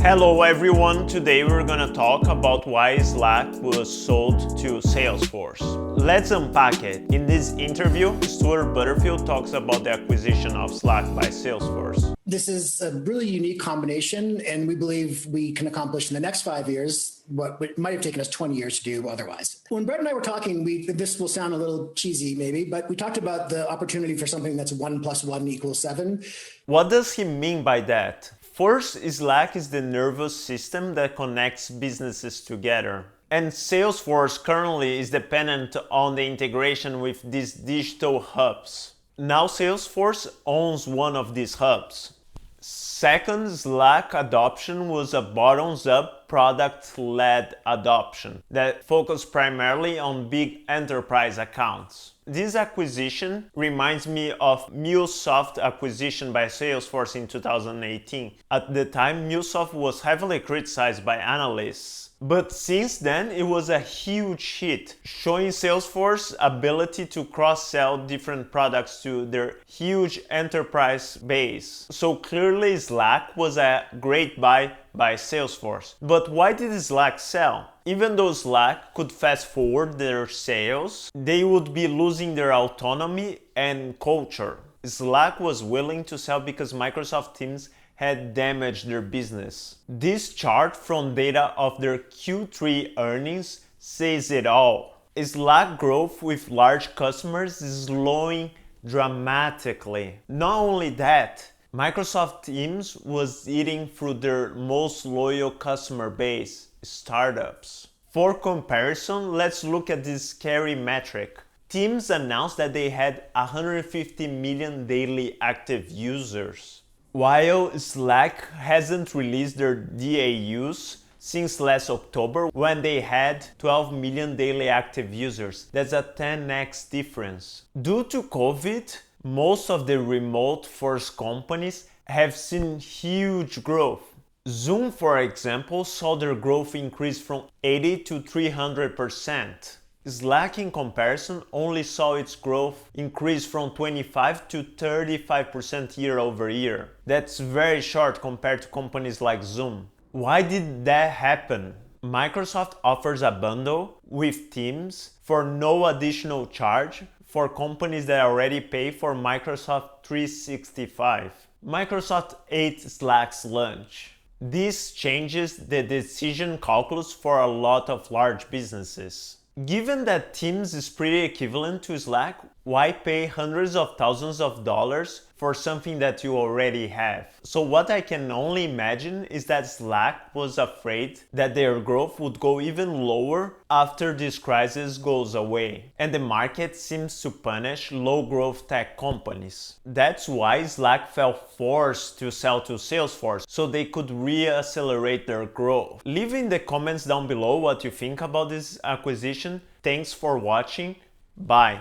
Hello everyone, today we're gonna talk about why Slack was sold to Salesforce. Let's unpack it. In this interview, Stuart Butterfield talks about the acquisition of Slack by Salesforce. This is a really unique combination, and we believe we can accomplish in the next 5 years what might have taken us 20 years to do otherwise. When Brett and I were talking, this will sound a little cheesy maybe, but we talked about the opportunity for something that's 1 + 1 = 7. What does he mean by that? First, Slack is the nervous system that connects businesses together. And Salesforce currently is dependent on the integration with these digital hubs. Now Salesforce owns one of these hubs. Second, Slack adoption was a bottoms-up product-led adoption that focused primarily on big enterprise accounts. This acquisition reminds me of MuleSoft acquisition by Salesforce in 2018. At the time, MuleSoft was heavily criticized by analysts. But since then, it was a huge hit, showing Salesforce's ability to cross-sell different products to their huge enterprise base. So clearly Slack was a great buy by Salesforce. But why did Slack sell? Even though Slack could fast forward their sales, they would be losing their autonomy and culture. Slack was willing to sell because Microsoft Teams had damaged their business. This chart from data of their Q3 earnings says it all. Slack growth with large customers is slowing dramatically. Not only that, Microsoft Teams was eating through their most loyal customer base, startups. For comparison, let's look at this scary metric. Teams announced that they had 150 million daily active users, while Slack hasn't released their DAUs since last October when they had 12 million daily active users. That's a 10x difference. Due to COVID, most of the remote first companies have seen huge growth. Zoom, for example, saw their growth increase from 80 to 300%. Slack, in comparison, only saw its growth increase from 25 to 35% year over year. That's very short compared to companies like Zoom. Why did that happen? Microsoft offers a bundle with Teams for no additional charge for companies that already pay for Microsoft 365. Microsoft ate Slack's lunch. This changes the decision calculus for a lot of large businesses. Given that Teams is pretty equivalent to Slack, why pay hundreds of thousands of dollars for something that you already have? So what I can only imagine is that Slack was afraid that their growth would go even lower after this crisis goes away. And the market seems to punish low growth tech companies. That's why Slack felt forced to sell to Salesforce so they could re-accelerate their growth. Leave in the comments down below what you think about this acquisition. Thanks for watching. Bye.